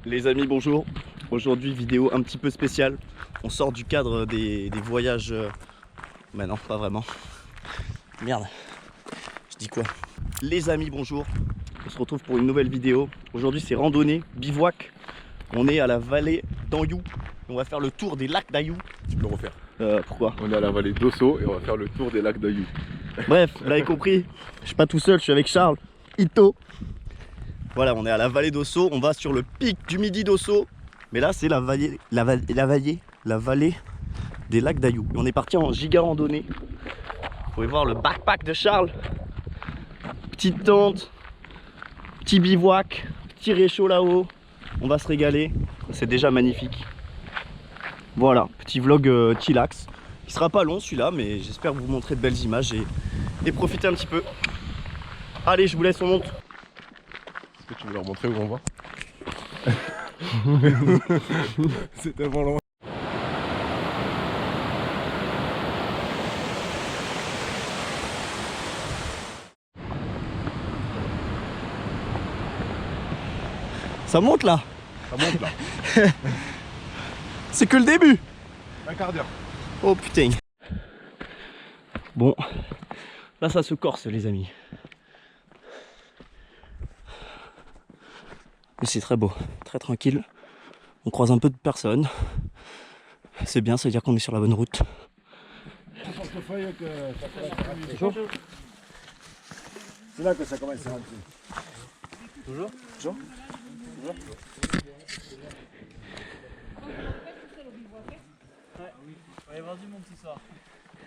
Les amis, bonjour. Aujourd'hui, vidéo un petit peu spéciale. On sort du cadre des voyages. Mais non, pas vraiment. Merde. Je dis quoi? Les amis, bonjour. On se retrouve pour une nouvelle vidéo. Aujourd'hui, c'est randonnée, bivouac. On est à la vallée d'Anyou. On va faire le tour des lacs d'Anyou. Tu peux refaire. Pourquoi? On est à la vallée d'Osso et on va faire le tour des lacs d'Anyou. Bref, vous l'avez compris. Je suis pas tout seul, je suis avec Charles, Ito. Voilà, on est à la vallée d'Osso. On va sur le pic du Midi d'Osso. Mais là, c'est la vallée des lacs d'Anyou. On est parti en giga randonnée. Vous pouvez voir le backpack de Charles. Petite tente, petit bivouac, petit réchaud là-haut. On va se régaler. C'est déjà magnifique. Voilà, petit vlog chillax. Il sera pas long celui-là, mais j'espère vous montrer de belles images et profiter un petit peu. Allez, je vous laisse, on monte. Est-ce que tu veux leur montrer où on va? C'est tellement loin. Ça monte là. Ça monte là. C'est que le début. Un quart d'heure. Oh putain. Bon, là ça se corse les amis. Mais c'est très beau, très tranquille. On croise un peu de personnes. C'est bien, ça veut dire qu'on est sur la bonne route. C'est là que ça commence à rentrer. Toujours? Toujours? Allez, vas-y mon petit soir.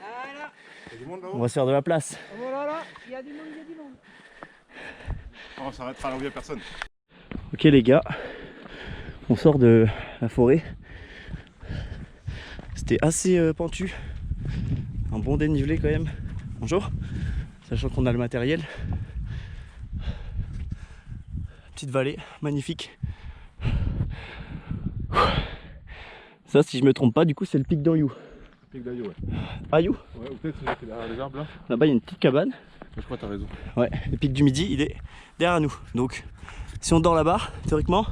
Voilà. Il y a du monde On là-haut? va se faire de la place. Voilà, là, il y a du monde, il y a du monde. On s'arrêtera là où il n'y a personne. Ok les gars, on sort de la forêt. C'était assez pentu. Un bon dénivelé quand même. Bonjour. Sachant qu'on a le matériel. Petite vallée, magnifique. Ça, si je me trompe pas, du coup c'est le pic d'Anyou. Pic d'Anyou, ouais. Anyou. Ouais, ou peut-être c'est derrière les arbres là. Là-bas il y a une petite cabane. Mais je crois que t'as raison. Ouais, le pic du Midi, il est derrière nous. Donc, si on dort là-bas, théoriquement,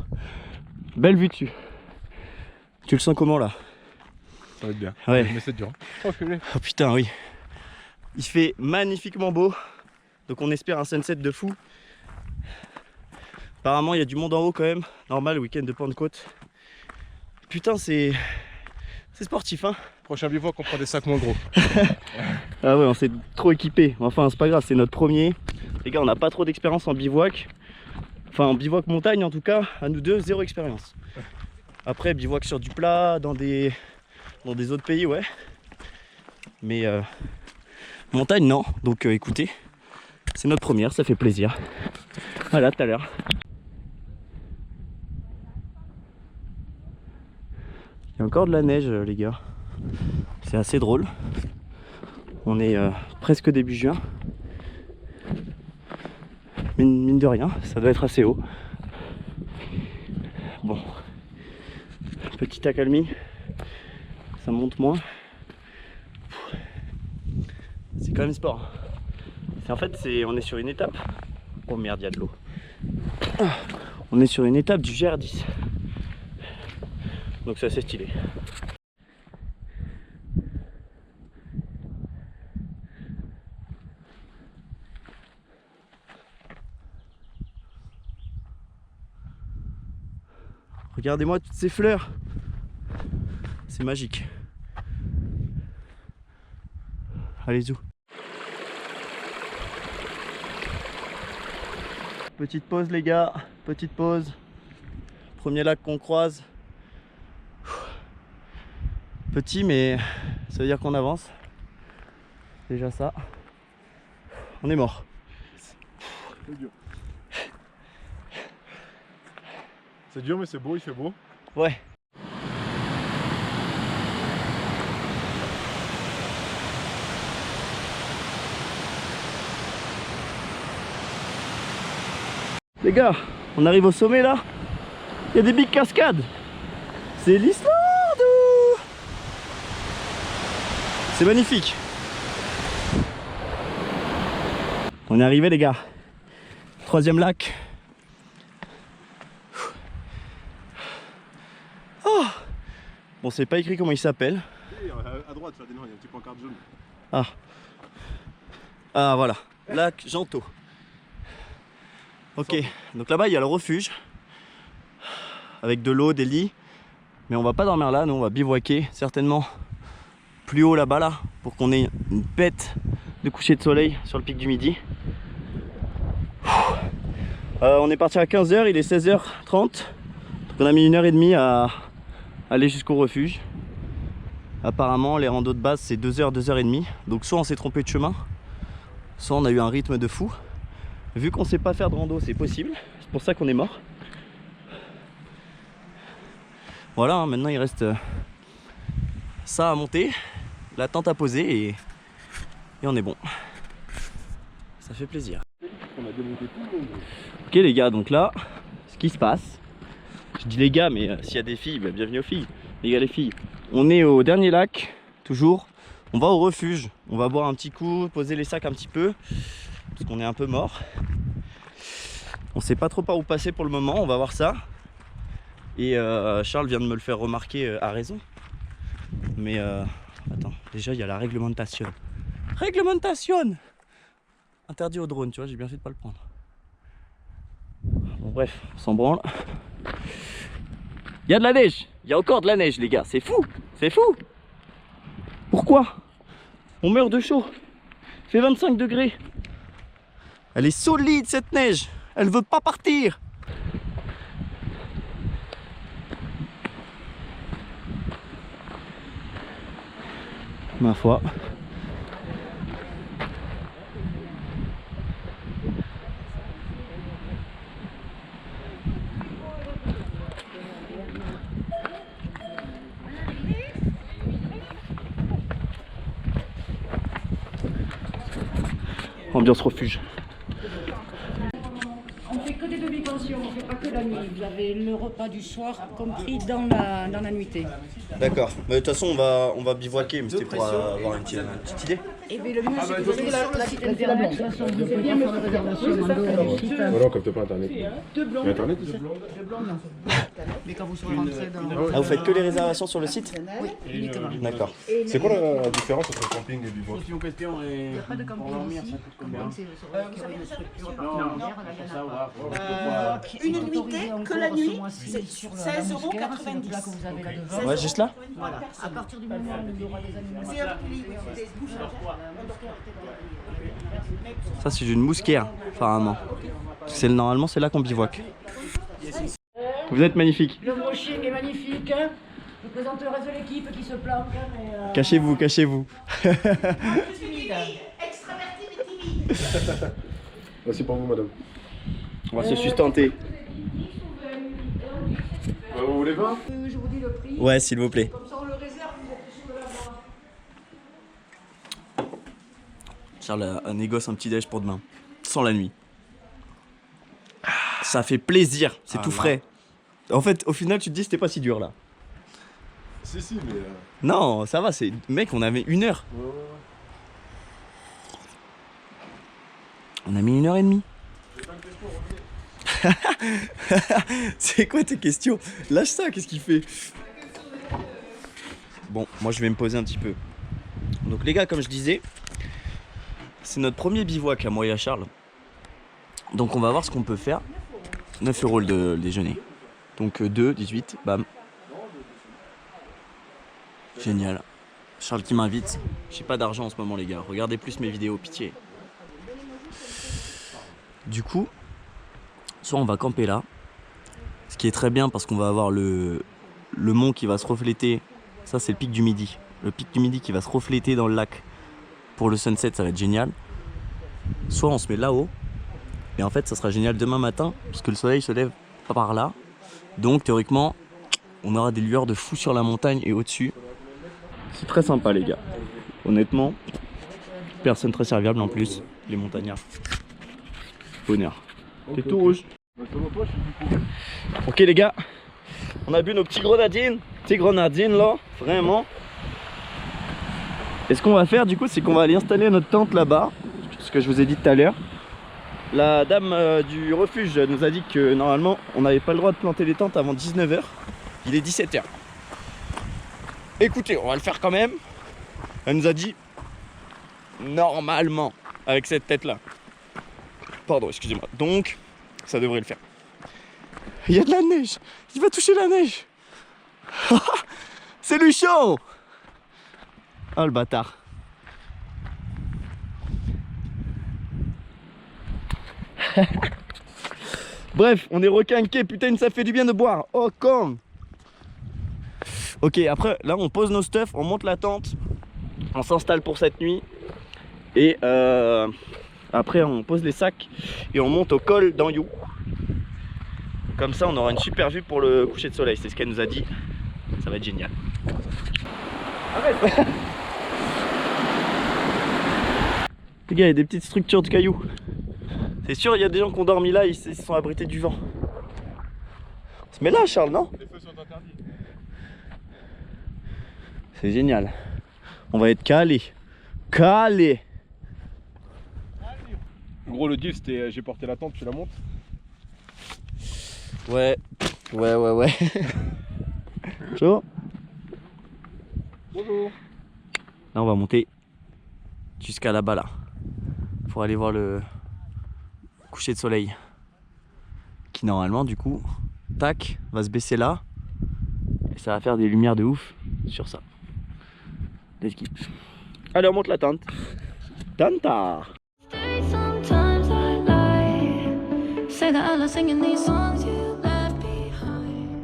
belle vue dessus. Tu le sens comment là? Ça va être bien. Ouais. Mais c'est dur. Oh, Oh putain, oui. Il fait magnifiquement beau. Donc on espère un sunset de fou. Apparemment, il y a du monde en haut quand même. Normal, week-end de Pentecôte. Putain, c'est sportif, hein. Prochain bivouac, on prend des sacs moins gros. Ah ouais, on s'est trop équipé. Enfin, c'est pas grave, c'est notre premier. Les gars, on n'a pas trop d'expérience en bivouac. Enfin, en bivouac montagne en tout cas, à nous deux, zéro expérience. Après, bivouac sur du plat, dans des autres pays, ouais. Mais montagne, non. Donc écoutez, c'est notre première, ça fait plaisir. Voilà, tout à l'heure. Il y a encore de la neige, les gars. C'est assez drôle. On est presque début juin. Mine de rien, ça doit être assez haut. Bon. Petite accalmie. Ça monte moins. C'est quand même sport. En fait, on est sur une étape. Oh merde, il y a de l'eau. On est sur une étape du GR10. Donc c'est assez stylé. Regardez-moi toutes ces fleurs. C'est magique. Allez, zou. Petite pause les gars, petite pause. Premier lac qu'on croise. Petit mais ça veut dire qu'on avance. Déjà ça. On est mort. C'est dur. C'est dur mais c'est beau, il fait beau. Ouais. Les gars, on arrive au sommet là. Il y a des big cascades. C'est l'Islande. C'est magnifique. On est arrivé les gars. Troisième lac. Bon, c'est pas écrit comment il s'appelle. Et à droite, Ferdinand, il y a un petit pancarte jaune. Ah voilà, lac Janto. Ok, donc là-bas il y a le refuge. Avec de l'eau, des lits. Mais on va pas dormir là, nous on va bivouaquer certainement plus haut là-bas là. Pour qu'on ait une bête de coucher de soleil sur le pic du Midi. On est parti à 15 h, il est 16h30. Donc on a mis 1h30 à aller jusqu'au refuge. Apparemment les randos de base c'est 2h, 2h30. Donc soit on s'est trompé de chemin, soit on a eu un rythme de fou. Vu qu'on sait pas faire de rando, c'est possible. C'est pour ça qu'on est mort. Voilà, hein, maintenant il reste ça à monter, la tente à poser et on est bon. Ça fait plaisir. On a démonté tout le monde. Ok les gars, donc là, ce qui se passe, je dis les gars, mais s'il y a des filles, bah, bienvenue aux filles. Les gars, les filles, on est au dernier lac, toujours. On va au refuge, on va boire un petit coup, poser les sacs un petit peu, parce qu'on est un peu mort. On sait pas trop par où passer pour le moment, on va voir ça. Et Charles vient de me le faire remarquer à raison. Mais attends, déjà il y a la réglementation. Réglementation! Interdit au drone, tu vois, j'ai bien fait de pas le prendre. Bon bref, on s'en branle. Il y a de la neige, il y a encore de la neige les gars, c'est fou, c'est fou. Pourquoi? On meurt de chaud. Il fait 25 degrés. Elle est solide cette neige, elle veut pas partir. Ma foi. Ambiance refuge. On fait que des demi-pensions, on fait pas que la nuit. Vous avez le repas du soir compris dans la nuitée. D'accord, mais de toute façon on va bivouaquer, mais c'était pour avoir une petite idée. Et bien le mieux c'est que vous allez sur le site internet. De toute façon, vous pouvez bien faire des réservations en dehors du site. Non, capte pas internet. Deux blancs. Il y a internet ici? Deux blancs, non. Mais quand vous serez rentré dans... Ah, vous faites que les réservations sur le site? Oui, uniquement. D'accord. C'est quoi la différence entre camping et bivouac? Il n'y a pas de camping ici. Camping, c'est une structure particulière. Une nuitée que la nuit, c'est 16,90 €. Ouais, juste là? Voilà. À partir du moment où il y aura des animaux... C'est un prix, des bouches. Ça c'est une mousquaire apparemment. Normalement c'est là qu'on bivouaque. Vous êtes magnifique. Le brushing est magnifique. Je présente le reste de l'équipe qui se planque. Cachez-vous, cachez-vous. Extraverti mais timide. Merci pour vous, madame. On va se sustenter. Vous voulez pas? Je vous dis le prix. Ouais, s'il vous plaît. Comme ça on le réserve, vous êtes sûr de l'avoir. Charles a négocie un petit déj pour demain. Sans la nuit. Ça fait plaisir, c'est tout frais. En fait, au final, tu te dis c'était pas si dur là. Si, mais... Non, ça va, c'est... Mec, on avait 1 heure. Ouais. On a mis 1h30. C'est quoi tes questions? Lâche ça, qu'est-ce qu'il fait? Bon, moi je vais me poser un petit peu. Donc les gars, comme je disais, c'est notre premier bivouac à moi et à Charles. Donc on va voir ce qu'on peut faire. 9 € le déjeuner. Donc 2, 18, bam. Génial. Charles qui m'invite. J'ai pas d'argent en ce moment les gars. Regardez plus mes vidéos, pitié. Du coup, soit on va camper là. Ce qui est très bien parce qu'on va avoir le mont qui va se refléter. Ça c'est le pic du Midi. Le pic du Midi qui va se refléter dans le lac. Pour le sunset, ça va être génial. Soit on se met là-haut. Et en fait ça sera génial demain matin. Parce que le soleil se lève pas par là. Donc théoriquement, on aura des lueurs de fou sur la montagne et au-dessus. C'est très sympa les gars. Honnêtement, personne très serviable en plus. Les montagnards. Bonheur. T'es tout rouge. Ok les gars, on a bu nos petits grenadines. Petits grenadines là, vraiment. Et ce qu'on va faire du coup, c'est qu'on va aller installer notre tente là-bas. Ce que je vous ai dit tout à l'heure. La dame du refuge nous a dit que normalement on n'avait pas le droit de planter les tentes avant 19 h. Il est 17 h. Écoutez, on va le faire quand même. Elle nous a dit normalement avec cette tête là. Pardon, excusez-moi. Donc, ça devrait le faire. Il y a de la neige. Il va toucher la neige. C'est lui chaud. Oh le bâtard. Bref, on est requinqué. Putain, ça fait du bien de boire. Oh con. Ok, après, là, on pose nos stuff, on monte la tente, on s'installe pour cette nuit. Et après, on pose les sacs et on monte au col d'Anjou. Comme ça, on aura une super vue pour le coucher de soleil. C'est ce qu'elle nous a dit. Ça va être génial. Arrête. Les gars, il y a des petites structures de cailloux. C'est sûr, il y a des gens qui ont dormi là, ils se sont abrités du vent. On se met là, Charles, non? Les feux sont interdits. C'est génial. On va être calé. Calé. Gros, le deal c'était j'ai porté la tente, tu la montes. Ouais. Chaud. Bonjour. Là, on va monter jusqu'à là-bas, là. Pour aller voir le coucher de soleil. Qui, normalement, du coup, tac, va se baisser là. Et ça va faire des lumières de ouf sur ça. Let's keep. Allez, on monte la tente. Tanta. Sometimes I lie, say that I love singing these songs you left behind.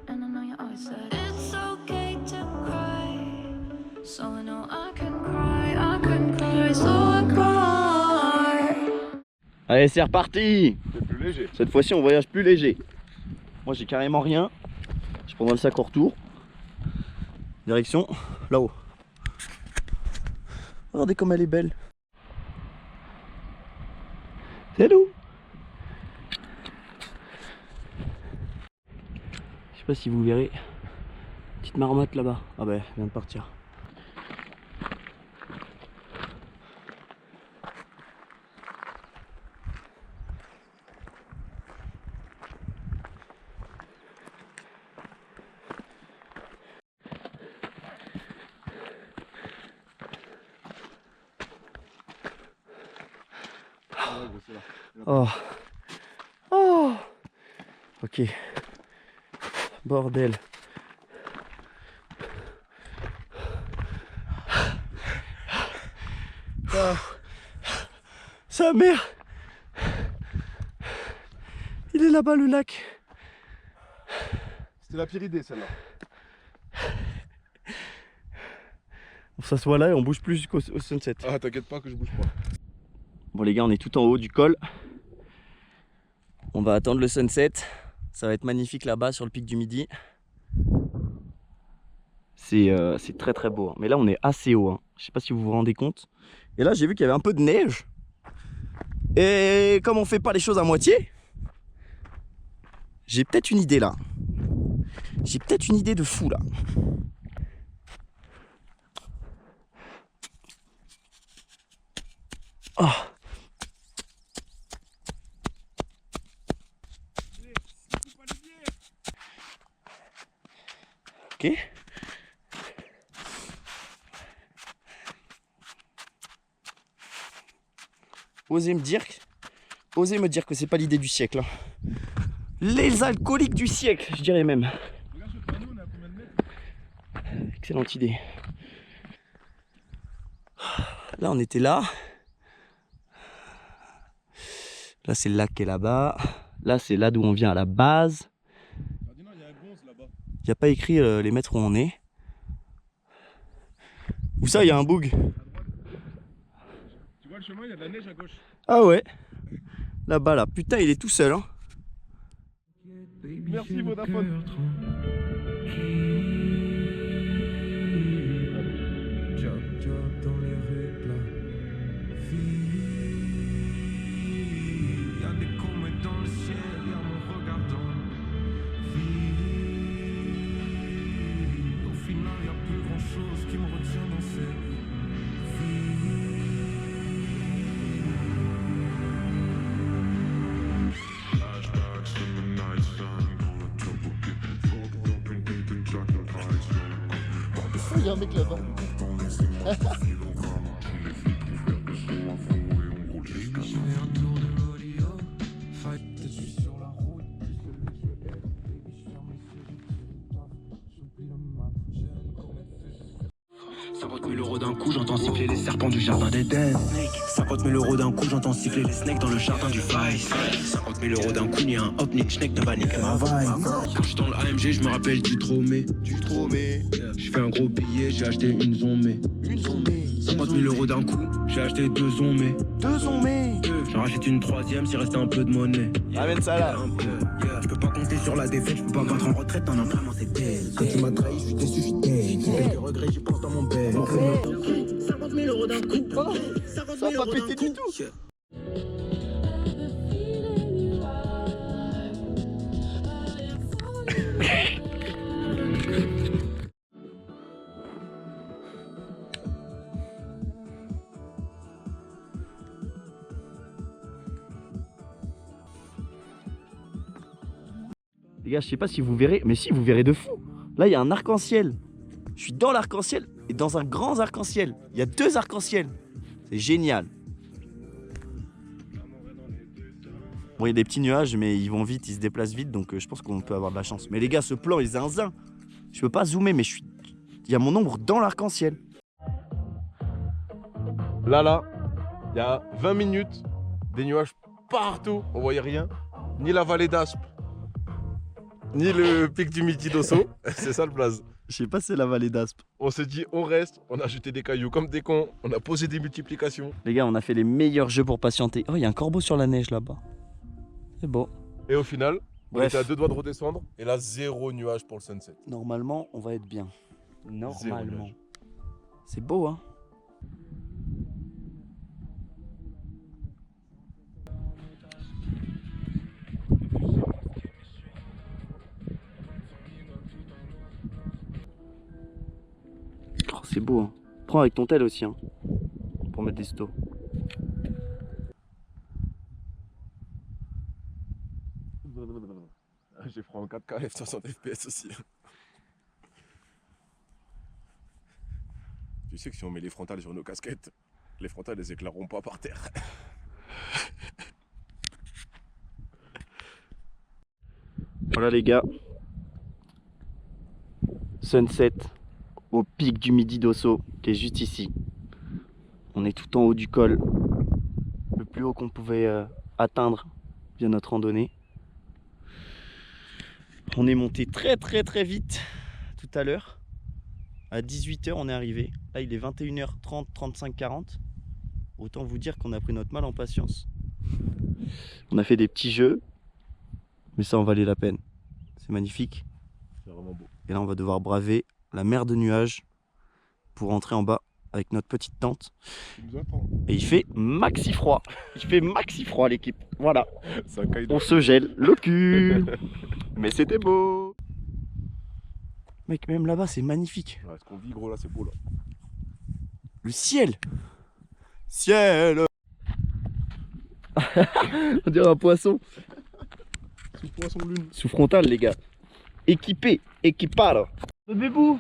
And I know you always said it's okay to cry, so I know I can cry, so I cry. Allez, c'est reparti. C'est plus léger. Cette fois-ci, on voyage plus léger. Moi, j'ai carrément rien. Je prendrai le sac au retour. Direction là-haut. Regardez comme elle est belle. C'est nous. Je sais pas si vous verrez. Petite marmotte là-bas. Ah bah, elle vient de partir. Oh. Oh. Ok. Bordel. Sa mère. Il est là-bas le lac. C'était la pire idée celle-là. On s'assoit là et on bouge plus jusqu'au sunset. Ah t'inquiète pas que je bouge pas. Bon les gars, on est tout en haut du col. On va attendre le sunset. Ça va être magnifique là-bas sur le pic du Midi. C'est très très beau. Mais là on est assez haut. Hein. Je sais pas si vous vous rendez compte. Et là j'ai vu qu'il y avait un peu de neige. Et comme on fait pas les choses à moitié, j'ai peut-être une idée là. J'ai peut-être une idée de fou là. Oh. Ok. Osez me dire que c'est pas l'idée du siècle. Hein. Les alcooliques du siècle, je dirais même. Regarde ce panneau, on est à combien de mètres? Excellente idée. Là, on était là. Là, c'est le lac qui est là-bas. Là, c'est là d'où on vient à la base. Il y a un bronze là-bas. Il n'y a pas écrit les mètres où on est. Où ça, il y a un boug? Tu vois le chemin, il y a de la neige à gauche. Ah ouais. Là-bas, là. Putain, il est tout seul. Hein. Merci Vodafone. Il y a un mec là-bas. €50 000 d'un coup, j'entends siffler les serpents du jardin d'Éden. 50 000 € d'un coup, j'entends siffler les snakes dans le jardin du Vice. 50 000 € d'un coup, ni un hop, ni un schneck ne va niquer ma vibe. Quand je suis dans le AMG, je me rappelle du Tromé. J'ai fait un gros billet, j'ai acheté une zombie. 50 000 € d'un coup, j'ai acheté 2 zombies. J'en rachète une troisième s'il restait un peu de monnaie. Ramène ça là. Je peux pas compter sur la défaite, je peux pas battre en retraite en imprimant ses têtes. Quand tu m'as trahi, je suis déçu, je suis dead. Quelques regrets, j'y pense dans mon père. 50 000 € d'un coup. 50 000 € d'un coup. Les gars, je sais pas si vous verrez, mais si, vous verrez de fou. Là, il y a un arc-en-ciel. Je suis dans l'arc-en-ciel et dans un grand arc-en-ciel. Il y a 2 arcs-en-ciel. C'est génial. Bon, il y a des petits nuages, mais ils vont vite, ils se déplacent vite, donc je pense qu'on peut avoir de la chance. Mais les gars, ce plan est zinzin. Je peux pas zoomer, mais il y a mon ombre dans l'arc-en-ciel. Là, il y a 20 minutes, des nuages partout, on voyait rien. Ni la vallée d'Aspe, ni le pic du Midi d'Osso. C'est ça le blaze. Je sais pas si c'est la vallée d'Aspe. On s'est dit, on reste, on a ajouté des cailloux comme des cons, on a posé des multiplications. Les gars, on a fait les meilleurs jeux pour patienter. Oh, il y a un corbeau sur la neige là-bas. C'est beau. Et au final, on Bref. était à 2 doigts de redescendre. Et là, 0 nuage pour le sunset. Normalement, on va être bien. Normalement. nuage. C'est beau, hein. Oh, c'est beau, hein. Prends avec ton tel aussi, hein. Pour mettre des stos. J'ai pris en 4K F60 FPS aussi. Tu sais que si on met les frontales sur nos casquettes, les frontales elles éclaireront pas par terre. Voilà les gars. Sunset au pic du Midi d'Osso qui est juste ici. On est tout en haut du col. Le plus haut qu'on pouvait atteindre via notre randonnée. On est monté très vite tout à l'heure. À 18 h on est arrivé. Là il est 21h30, 35, 40. Autant vous dire qu'on a pris notre mal en patience. On a fait des petits jeux. Mais ça en valait la peine. C'est magnifique. C'est vraiment beau. Et là on va devoir braver la mer de nuages pour rentrer en bas avec notre petite tente. Tu nous attends. Et il fait maxi froid. Il fait maxi froid l'équipe. Voilà. Ça caille de... On se gèle le cul. Mais c'était beau. Mec, même là-bas c'est magnifique. Ouais, ce qu'on vit gros là, c'est beau là. Le ciel. Ciel. On dirait un poisson. Sous poisson lune. Sous frontal les gars. Équipé, équipado. Le bébou,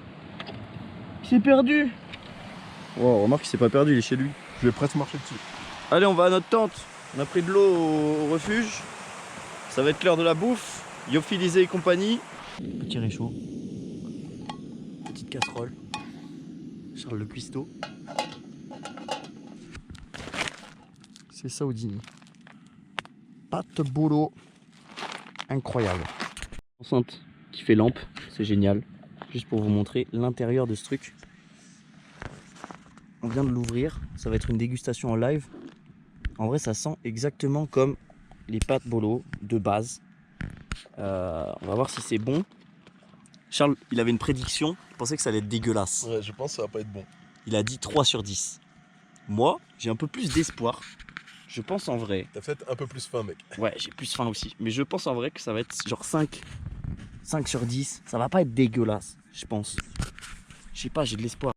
il s'est perdu. Wow, remarque il s'est pas perdu, il est chez lui. Je vais presque marcher dessus. Allez, on va à notre tente. On a pris de l'eau au refuge. Ça va être l'heure de la bouffe. Lyophilisé et compagnie. Petit réchaud. Petite casserole. Charles le cuistot. C'est ça Houdini. Pâte boulot. Incroyable. Enceinte qui fait lampe, c'est génial. Juste pour vous montrer l'intérieur de ce truc. On vient de l'ouvrir, ça va être une dégustation en live. En vrai ça sent exactement comme les pâtes bolo de base. On va voir si c'est bon. Charles, il avait une prédiction, il pensait que ça allait être dégueulasse. Ouais, je pense que ça va pas être bon. Il a dit 3 sur 10. Moi, j'ai un peu plus d'espoir. Je pense en vrai. T'as peut-être un peu plus faim, mec. Ouais, j'ai plus faim aussi. Mais je pense en vrai que ça va être genre 5 sur 10. Ça va pas être dégueulasse, je pense. Je sais pas, j'ai de l'espoir.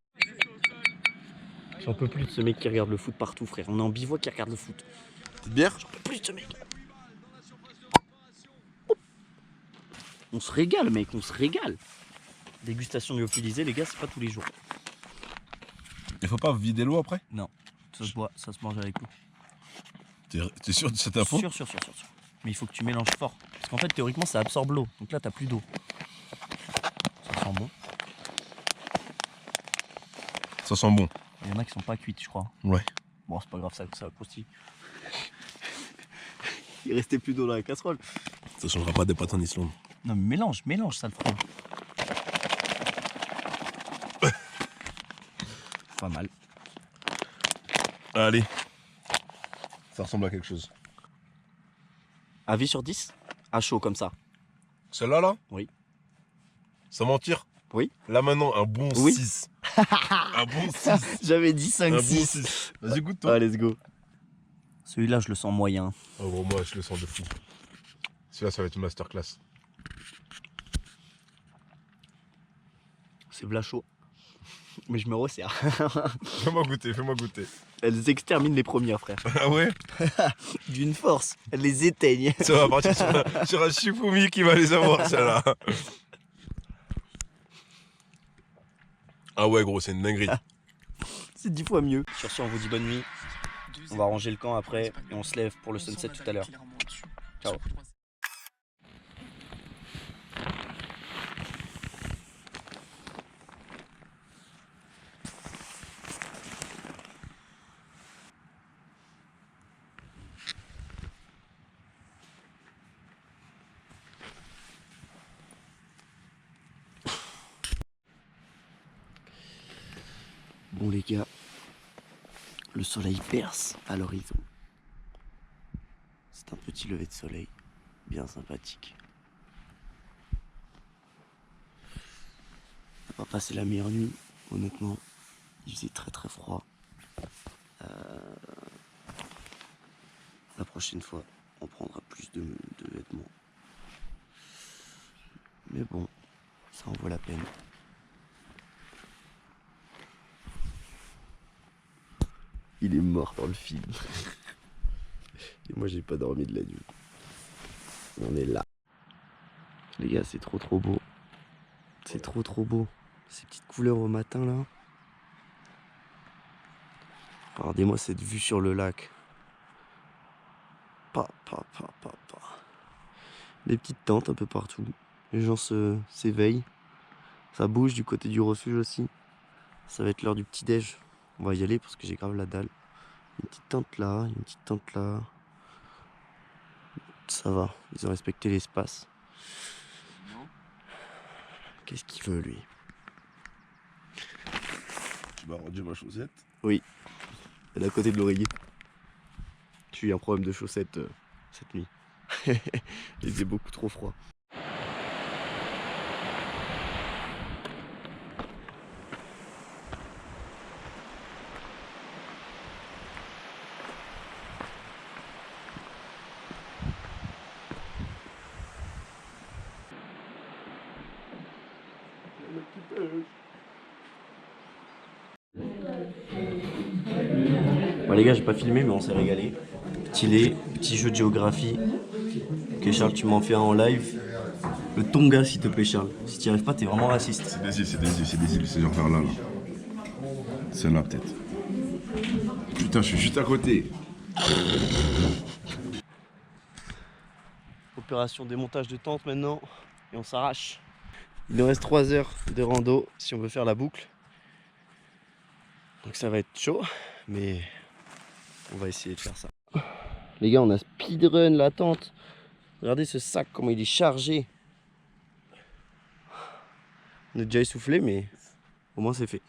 J'en peux plus de ce mec qui regarde le foot partout, frère. On est en bivouac qui regarde le foot. Petite bière? J'en peux plus de ce mec. On se régale, mec, on se régale. Dégustation lyophilisée, les gars, c'est pas tous les jours. Il faut pas vider l'eau après? Ça se boit, ça se mange avec l'eau. T'es sûr de cette info? Sûr. Mais il faut que tu mélanges fort. Parce qu'en fait, théoriquement, ça absorbe l'eau. Donc là, t'as plus d'eau. Ça sent bon. Ça sent bon. Il y en a qui sont pas cuites, je crois. Ouais. Bon, c'est pas grave, ça croustille. Il restait plus d'eau dans la casserole. Ça changera pas des pâtes en Islande. Non, mais mélange, ça le fera. Pas mal. Allez. Ça ressemble à quelque chose. Avis sur 10? À chaud comme ça. Celle-là, là? Oui. Sans mentir? Oui. Là maintenant, un bon Oui. 6. Un bon 6. J'avais dit Un 5, bon 6. 6. Vas-y, goûte toi. Ah, let's go. Celui-là, je le sens moyen. Oh, gros, moi, je le sens de fou. Celui-là, ça va être une masterclass. C'est v'là chaud. Mais je me resserre. Fais-moi goûter. Elles exterminent les premières, frère. Ah ouais? D'une force. Elles les éteignent. Ça va partir sur un Shifumi qui va les avoir, celle-là. Ah ouais, gros, c'est une dinguerie. C'est 10 fois mieux. Sur ce, on vous dit bonne nuit. On va ranger le camp après et on se lève pour le sunset tout à l'heure. Ciao. Bon les gars, le soleil perce à l'horizon. C'est un petit lever de soleil, bien sympathique. On n'a pas passé la meilleure nuit, honnêtement. Il faisait très froid. La prochaine fois, on prendra plus de vêtements. Mais bon, ça en vaut la peine. Il est mort dans le film. Et moi j'ai pas dormi de la nuit. On est là. Les gars, c'est trop beau. C'est trop beau. Ces petites couleurs au matin là. Regardez-moi cette vue sur le lac. Des petites tentes un peu partout. Les gens s'éveillent. Ça bouge du côté du refuge aussi. Ça va être l'heure du petit-déj. On va y aller parce que j'ai grave la dalle. Une petite tente là, une petite tente là. Ça va, ils ont respecté l'espace. Qu'est-ce qu'il veut lui? Tu m'as rendu ma chaussette? Oui, elle est à côté de l'oreiller. J'ai eu un problème de chaussettes cette nuit. Il faisait beaucoup trop froid. Bon les gars, j'ai pas filmé mais on s'est régalé. Petit lait, petit jeu de géographie. Ok Charles, tu m'en fais un en live. Le Tonga s'il te plaît Charles. Si tu n'y arrives pas, t'es vraiment raciste. C'est des îles, c'est genre vers là. C'est là peut-être. Putain, je suis juste à côté. Opération démontage de tente maintenant. Et on s'arrache. Il nous reste 3 heures de rando si on veut faire la boucle. Donc ça va être chaud, mais on va essayer de faire ça. Les gars, on a speedrun la tente. Regardez ce sac, comment il est chargé. On est déjà essoufflé, mais au moins c'est fait.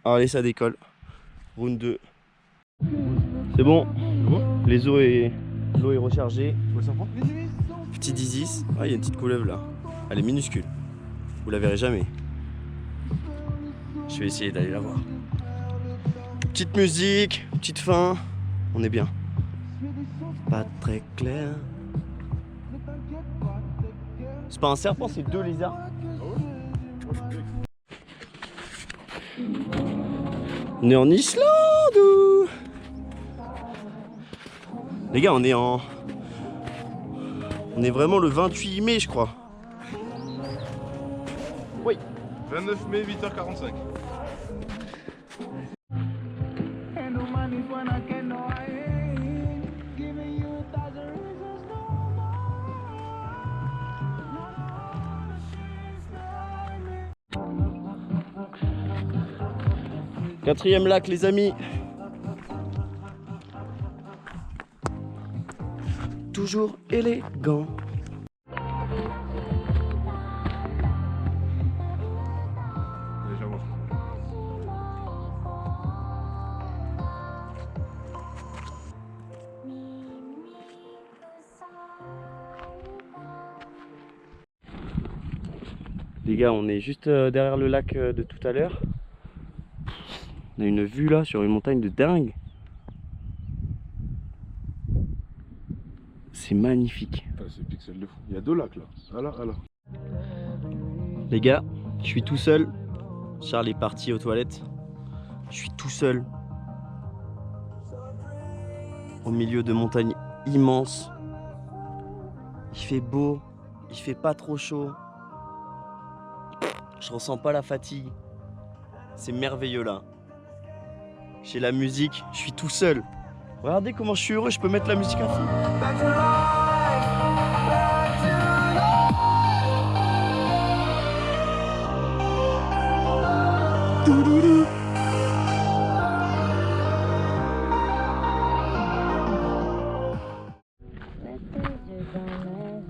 Allez, ça décolle. Round 2. C'est bon. L'eau est rechargée. Petit Dizis. Ah, il y a une petite couleuvre là. Elle est minuscule. Vous la verrez jamais. Je vais essayer d'aller la voir. Petite musique, petite fin. On est bien. Pas très clair. C'est pas un serpent, c'est 2 lézards. On est en Islande ou... Les gars, on est vraiment le 28 mai, je crois. Oui. 29 mai, 8h45. Quatrième lac, les amis. Toujours élégant. Légèrement. Les gars, on est juste derrière le lac de tout à l'heure. On a une vue là sur une montagne de dingue. C'est magnifique. Ah, c'est pixel de fou. Il y a 2 lacs là. Ah là, ah là. Les gars, je suis tout seul. Charles est parti aux toilettes. Je suis tout seul. Au milieu de montagnes immenses. Il fait beau. Il fait pas trop chaud. Je ressens pas la fatigue. C'est merveilleux là. J'ai la musique, je suis tout seul. Regardez comment je suis heureux, je peux mettre la musique à fond.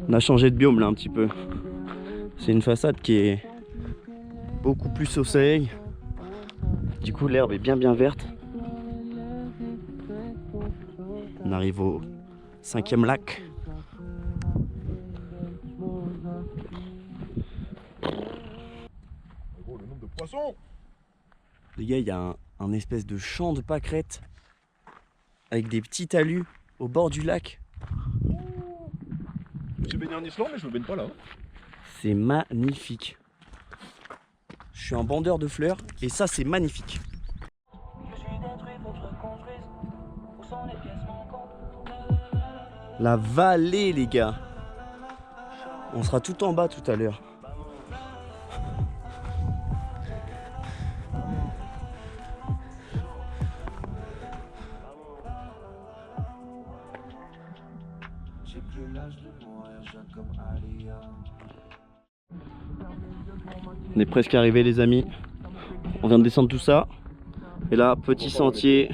On a changé de biome là un petit peu. C'est une façade qui est beaucoup plus au soleil. Du coup l'herbe est bien verte. On arrive au 5e lac. Oh, le nombre de poissons. Les gars, il y a un espèce de champ de pâquerettes avec des petits talus au bord du lac. J'ai baigné en Islande mais je me baigne pas là. C'est magnifique. Je suis un bandeur de fleurs et ça c'est magnifique. La vallée les gars. On sera tout en bas tout à l'heure. On est presque arrivé les amis. On vient de descendre tout ça. Et là, petit sentier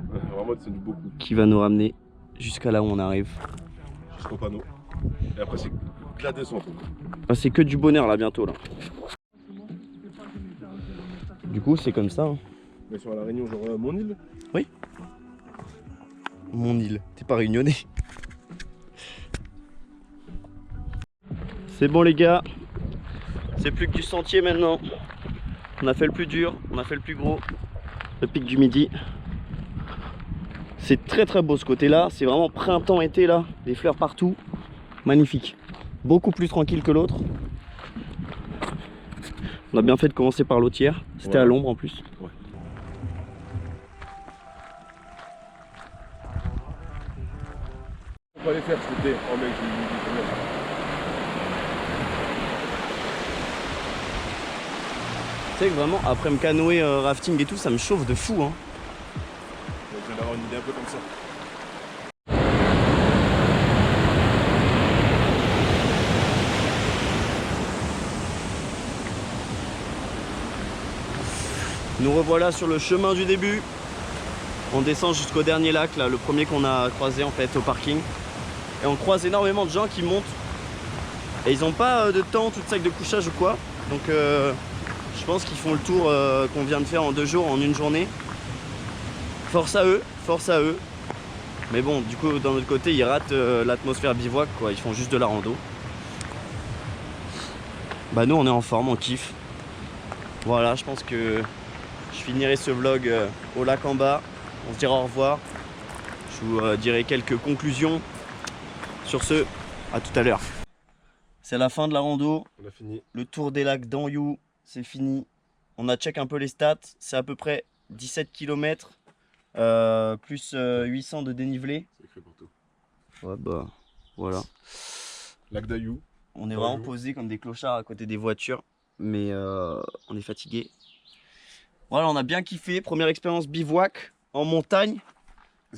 Vraiment, c'est du beaucoup. qui va nous ramener jusqu'à là où on arrive. Jusqu'au panneau. Et après, c'est que la descente. Ah, c'est que du bonheur là bientôt là. Du coup, c'est comme ça. Hein. Mais sur la Réunion, genre mon île. Oui. Mon île. T'es pas réunionnais. C'est bon les gars. C'est plus que du sentier maintenant. On a fait le plus dur, on a fait le plus gros. Le pic du Midi. C'est très beau ce côté là. C'est vraiment printemps-été là. Des fleurs partout. Magnifique. Beaucoup plus tranquille que l'autre. On a bien fait de commencer par l'Autière. C'était Ouais. à l'ombre en plus. Ouais. On va les faire cet été. Oh mec, j'ai une idée. Tu sais que vraiment après me canoë, rafting et tout, ça me chauffe de fou hein. Je viens d'avoir une idée un peu comme ça. Nous revoilà sur le chemin du début. On descend jusqu'au dernier lac, là, le premier qu'on a croisé en fait au parking. Et on croise énormément de gens qui montent. Et ils n'ont pas de tente ou de sac de couchage ou quoi. Donc je pense qu'ils font le tour qu'on vient de faire en 2 jours, en une journée. Force à eux, force à eux. Mais bon, du coup, d'un autre côté, ils ratent l'atmosphère bivouac, quoi. Ils font juste de la rando. Bah nous, on est en forme, on kiffe. Voilà, je pense que je finirai ce vlog au lac en bas. On se dira au revoir. Je vous dirai quelques conclusions. Sur ce, à tout à l'heure. C'est la fin de la rando. On a fini. Le tour des lacs d'Anjou, c'est fini. On a check un peu les stats. C'est à peu près 17 km. Plus 800 de dénivelé. C'est écrit partout. Ouais, bah voilà. Lac d'Ayou. On est vraiment posés comme des clochards à côté des voitures. mais on est fatigué. Voilà, on a bien kiffé. Première expérience bivouac en montagne.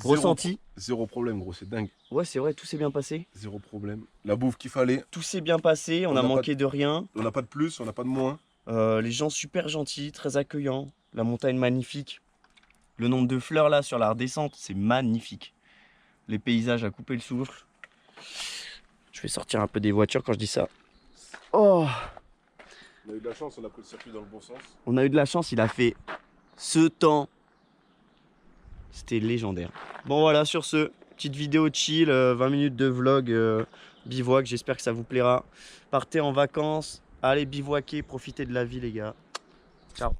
Ressenti. Zéro problème, gros, c'est dingue. Ouais, c'est vrai, tout s'est bien passé. Zéro problème. La bouffe qu'il fallait. Tout s'est bien passé, on a manqué de rien. On n'a pas de plus, on n'a pas de moins. Les gens super gentils, très accueillants. La montagne magnifique. Le nombre de fleurs là sur la redescente, c'est magnifique. Les paysages à couper le souffle. Je vais sortir un peu des voitures quand je dis ça. Oh! On a eu de la chance, on a pris le circuit dans le bon sens. On a eu de la chance, il a fait ce temps. C'était légendaire. Bon voilà, sur ce, petite vidéo chill, 20 minutes de vlog bivouac, j'espère que ça vous plaira. Partez en vacances, allez bivouaquer, profitez de la vie les gars. Ciao.